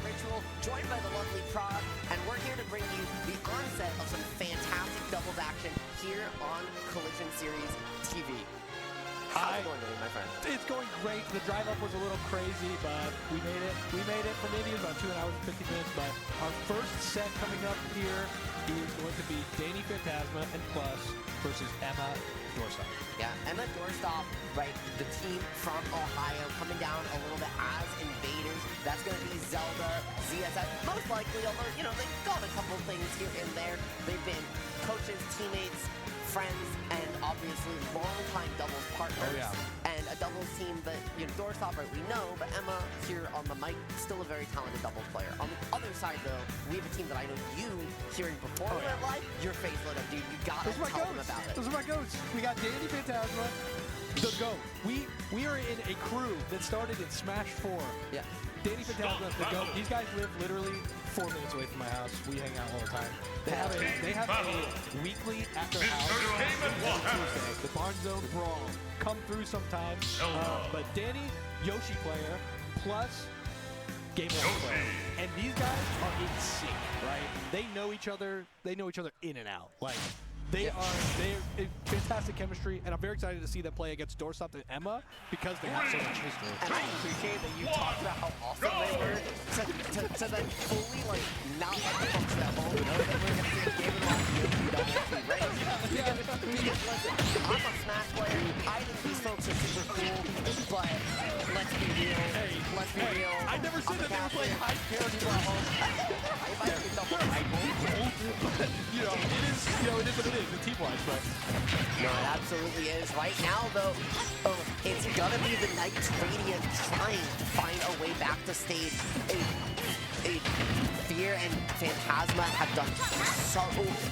Ritual, joined by the lovely Prod, and we're here to bring you the onset of some fantastic doubles action here on Collision Series TV. How's it going today, my friend? It's going great. The drive up was a little crazy, but we made it. We made it for maybe about 2 hours and 50 minutes. But our first set coming up here is going to be Danny Phantasma and Plus versus Emma Doorstop. Yeah, Emma Doorstop, right? The team from Ohio coming down a little bit as invaders. That's going to be Zelda, ZSS, most likely. Although they've got a couple things here and there. They've been coaches, teammates, friends, and obviously long-time doubles partners. Oh, yeah. And a doubles team that, Doorstop, right, we know, but Emma here on the mic, still a very talented doubles player. On the other side, though, we have a team that I know you, hearing before we went live, your face lit up, dude. You gotta tell them about it. Those are my goats. We got Danny Phantasma, the GOAT. We are in a crew that started in Smash 4. Yeah. Danny Phantasma, the GOAT. These guys live literally 4 minutes away from my house. We hang out all the time. They have a weekly at their house every Tuesday. The Barn Zone Brawl. Come through sometimes. But Danny, Yoshi player, plus Game One player. And these guys are in sync, right? They know each other. They know each other in and out. Like, they're fantastic chemistry, and I'm very excited to see them play against Doorstop and Emma because they have so much history. And I appreciate that you talked about how awesome they were to then fully, not let the folks at home know that we're going to see a Game & Watch double right? Because listen, I'm a Smash player. I think these folks are super cool, but let's be real. Let's be real. I never said that they were playing high people at home. It is what it is. The team-wise, but no, it absolutely is. Right now, though, it's gonna be the Knights Radiant trying to find a way back to stage. Fear and Phantasma have done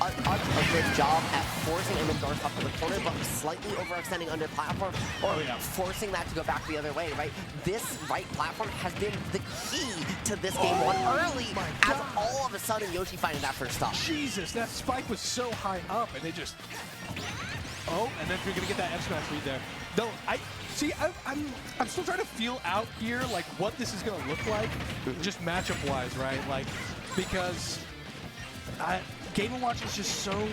a good job at forcing Emma Doorstop to the corner, but slightly overextending under platform, or forcing that to go back the other way, right? This right platform has been the key to this game one early, as all of a sudden Yoshi finding that first stop. Jesus, that spike was so high up, and they just... Oh, and then you're gonna get that F smash read there. No, I'm still trying to feel out here like what this is gonna look like, just matchup wise, right? Like, because Game & Watch is just so.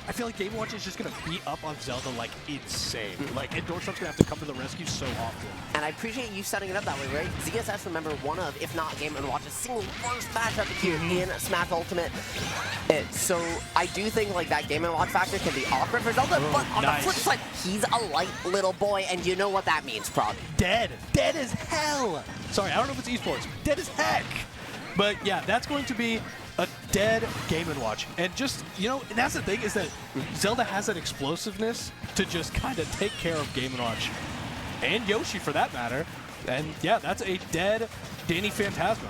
I feel like Game & Watch is just gonna beat up on Zelda like insane. Like, and Doorstop's gonna have to come to the rescue so often. And I appreciate you setting it up that way, right? ZSS, remember, one of, if not Game & Watch's single worst matchup here in Smash Ultimate. So I do think that Game & Watch factor can be awkward for Zelda, but on the flip side, he's a light little boy, and you know what that means, probably. Dead as hell. Sorry, I don't know if it's esports. Dead as heck. But yeah, that's going to be a dead Game & Watch. And just, and that's the thing, is that Zelda has that explosiveness to just kind of take care of Game & Watch. And Yoshi, for that matter. And yeah, that's a dead Danny Phantasma.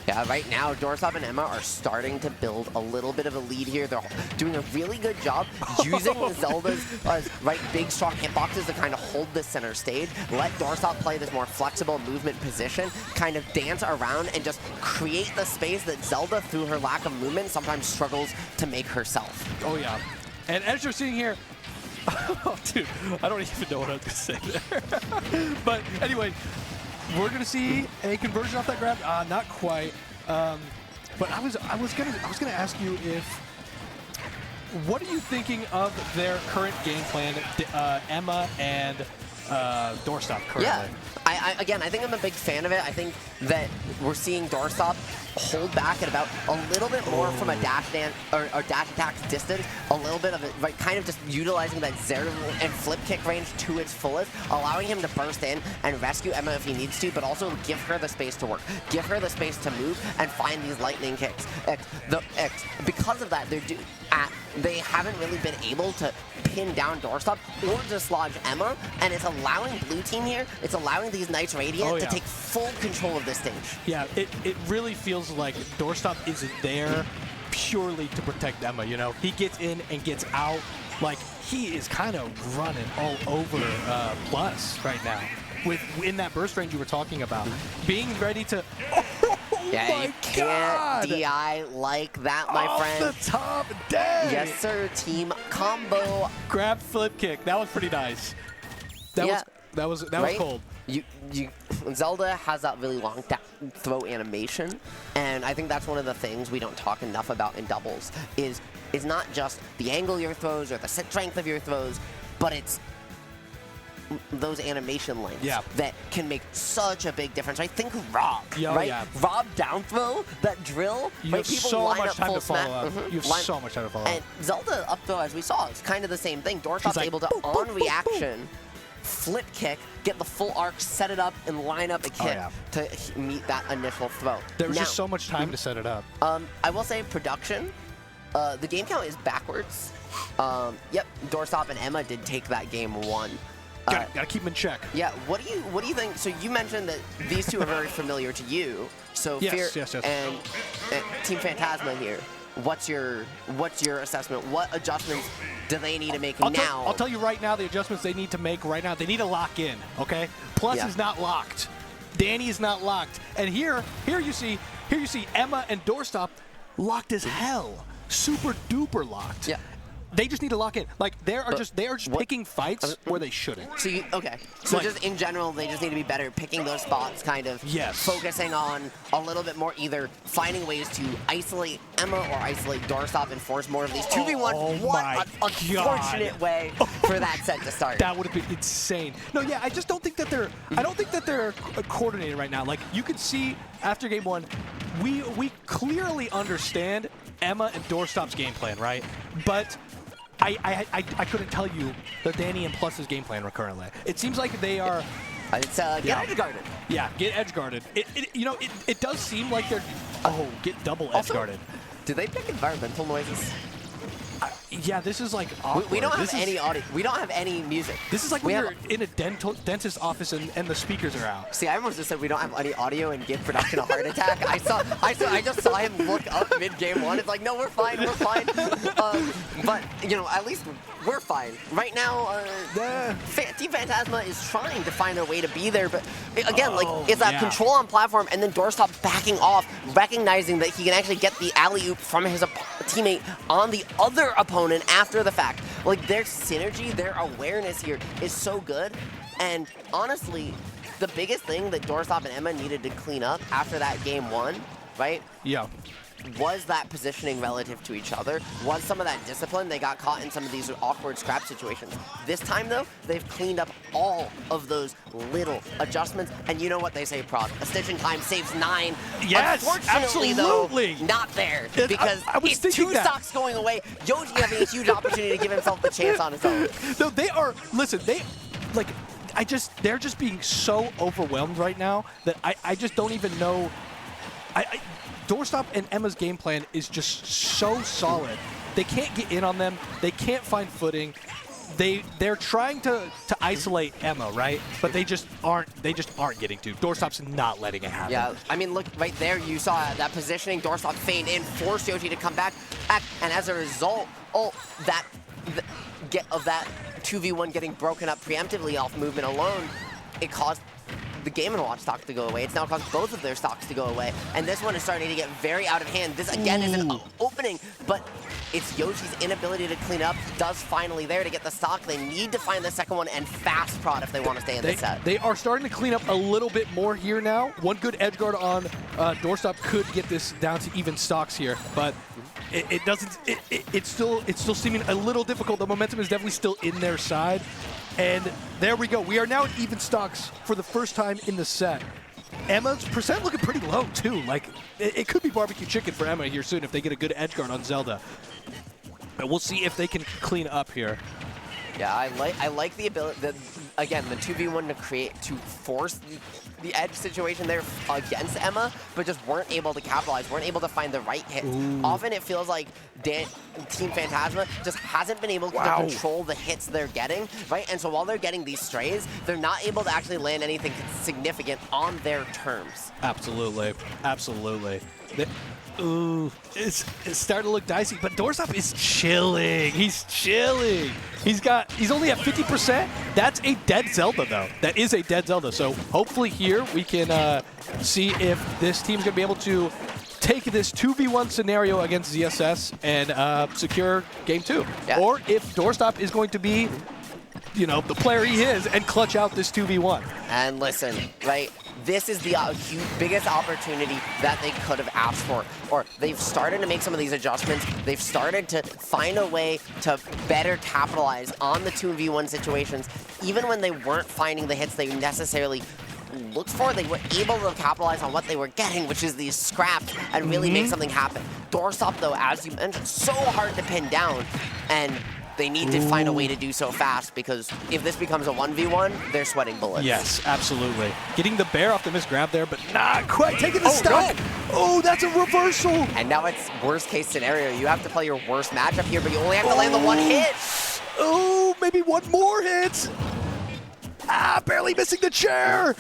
Yeah, right now, Doorstop and Emma are starting to build a little bit of a lead here. They're doing a really good job using Zelda's big, strong hitboxes to kind of hold the center stage, let Doorstop play this more flexible movement position, kind of dance around and just create the space that Zelda, through her lack of movement, sometimes struggles to make herself. Oh, yeah. And as you're seeing here, oh, dude, I don't even know what I was going to say there. But anyway, we're gonna see a conversion off that grab. Not quite. But I was gonna ask you what are you thinking of their current game plan, Emma and Doorstop currently? Yeah, I think I'm a big fan of it. I think that we're seeing Doorstop hold back at about a little bit more from a dash attack distance, a little bit of it, kind of just utilizing that zero and flip kick range to its fullest, allowing him to burst in and rescue Emma if he needs to, but also give her the space to work, give her the space to move and find these lightning kicks. Because of that, they haven't really been able to pin down Doorstop or dislodge Emma, and it's allowing blue team here, it's allowing these Knights Radiant to take full control of this stage. Yeah, it really feels like Doorstop isn't there purely to protect Emma, He gets in and gets out. Like, he is kind of running all over Plus right now. In that burst range you were talking about. Being ready to... Yeah, you can't DI like that, my friend. Off the top, dead. Yes, sir. Team combo. Grab flip kick. That was pretty nice. That was cold. Zelda has that really long throw animation, and I think that's one of the things we don't talk enough about in doubles is not just the angle of your throws or the strength of your throws, but it's those animation lengths that can make such a big difference. I think Rob, Rob down throw, that drill, you have people so line much up time full to follow smack. up. You have so much time to follow up. And Zelda up throw, as we saw, is kind of the same thing. Doorstop's able to, on reaction, flip kick, get the full arc, set it up, and line up a kick to meet that initial throw. There was just so much time to set it up. I will say production, the game count is backwards. Yep, Doorstop and Emma did take that game 1. Gotta keep them in check. Yeah, what do you think? So you mentioned that these two are very familiar to you. So yes. And Team Phantasma here. What's your assessment? What adjustments do they need to make now? I'll tell you right now the adjustments they need to make right now. They need to lock in, okay? Plus is not locked. Danny is not locked. And here you see Emma and Doorstop locked as hell. Super duper locked. Yeah. They just need to lock in. Like they are just picking fights where they shouldn't. So So just in general, they just need to be better picking those spots, kind of. Yes. Focusing on a little bit more, either finding ways to isolate Emma or isolate Doorstop and force more of these 2v1. What an unfortunate way for that set to start. That would have been insane. No, yeah, I just don't think that they're. I don't think that they're coordinated right now. Like you could see after game 1, we clearly understand Emma and Doorstop's game plan, right? But I couldn't tell you the Danny and Plus's game plan currently. It seems like they are. It's get edge guarded. Yeah, get edge guarded. It does seem like they're. Get double edge guarded. Do they pick environmental noises? Yeah, this is like awkward. We don't have any audio. We don't have any music. This is like when you're in a dentist office and the speakers are out. See, I almost just said we don't have any audio and give production a heart attack. I just saw him look up mid game 1. It's like, no, we're fine. But at least we're fine right now. Team Phantasma is trying to find a way to be there, but again, it's that control on platform, and then Doorstop backing off, recognizing that he can actually get the alley-oop from his teammate on the other opponent after the fact. Like their synergy, their awareness here is so good. And honestly, the biggest thing that Doorstop and Emma needed to clean up after that game 1, right? Yeah. Was that positioning relative to each other? Was some of that discipline? They got caught in some of these awkward scrap situations. This time, though, they've cleaned up all of those little adjustments. And you know what they say, Prod? A stitch in time saves 9. Yes, unfortunately, absolutely. Though, not there. Because it's 2 stocks going away. Yoshi having a huge opportunity to give himself the chance on his own. No, they are. Listen, they're just being so overwhelmed right now that I just don't even know. Doorstop and Emma's game plan is just so solid. They can't get in on them. They can't find footing. They're trying to isolate Emma, right? But they just aren't getting to. Doorstop's not letting it happen. Yeah, I mean, look right there. You saw that positioning. Doorstop feigned in, forced Yoshi to come back, and as a result, that 2v1 getting broken up preemptively off movement alone, it caused the Game & Watch stock to go away. It's now caused both of their stocks to go away. And this one is starting to get very out of hand. This, again, is an opening, but it's Yoshi's inability to clean up. Does finally there to get the stock. They need to find the second one and fast prod if they want to stay in this set. They are starting to clean up a little bit more here now. One good edge guard on Doorstop could get this down to even stocks here, but it doesn't. It's still seeming a little difficult. The momentum is definitely still in their side. And there we go. We are now at even stocks for the first time in the set. Emma's percent looking pretty low, too. Like, it could be barbecue chicken for Emma here soon if they get a good edge guard on Zelda. But we'll see if they can clean up here. Yeah, I like the ability, again, the 2v1 to force the edge situation there against Emma, but just weren't able to capitalize, weren't able to find the right hit. Often it feels like Team Phantasma just hasn't been able to control the hits they're getting, right? And so while they're getting these strays, they're not able to actually land anything significant on their terms. Absolutely, absolutely. It's starting to look dicey, but Doorstop is chilling. He's chilling. He's only at 50%. That's a dead Zelda, though. That is a dead Zelda. So hopefully here we can see if this team's going to be able to take this 2v1 scenario against ZSS and secure game 2. Yeah. Or if Doorstop is going to be you know, the player he is and clutch out this 2v1. And listen, right? This is the biggest opportunity that they could have asked for. Or they've started to make some of these adjustments. They've started to find a way to better capitalize on the 2v1 situations. Even when they weren't finding the hits they necessarily looked for, they were able to capitalize on what they were getting, which is these scraps, and really make something happen. Doorstop, though, as you mentioned, so hard to pin down. And they need to find a way to do so fast, because if this becomes a 1v1, they're sweating bullets. Yes, absolutely. Getting the bear off the misgrab there, but not quite taking the stock. No. Oh, that's a reversal. And now it's worst case scenario. You have to play your worst matchup here, but you only have to land the one hit. Oh, maybe one more hit. Barely missing the chair.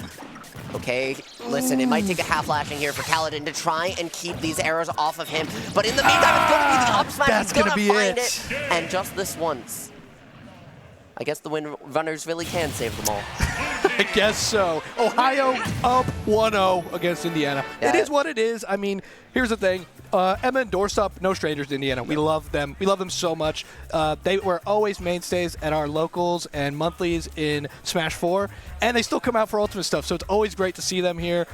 Okay, listen, it might take a half lashing here for Kaladin to try and keep these arrows off of him. But in the meantime, it's going to be the up smash. That's He's going to find it. And just this once, I guess the wind runners really can save them all. I guess so. Ohio up 1-0 against Indiana. Yeah. It is what it is. I mean, here's the thing. Emma and Doorstop, no strangers to Indiana. We love them. We love them so much. They were always mainstays at our locals and monthlies in Smash 4, and they still come out for Ultimate stuff, so it's always great to see them here.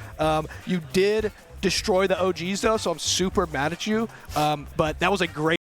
You did destroy the OGs, though, so I'm super mad at you, but that was a great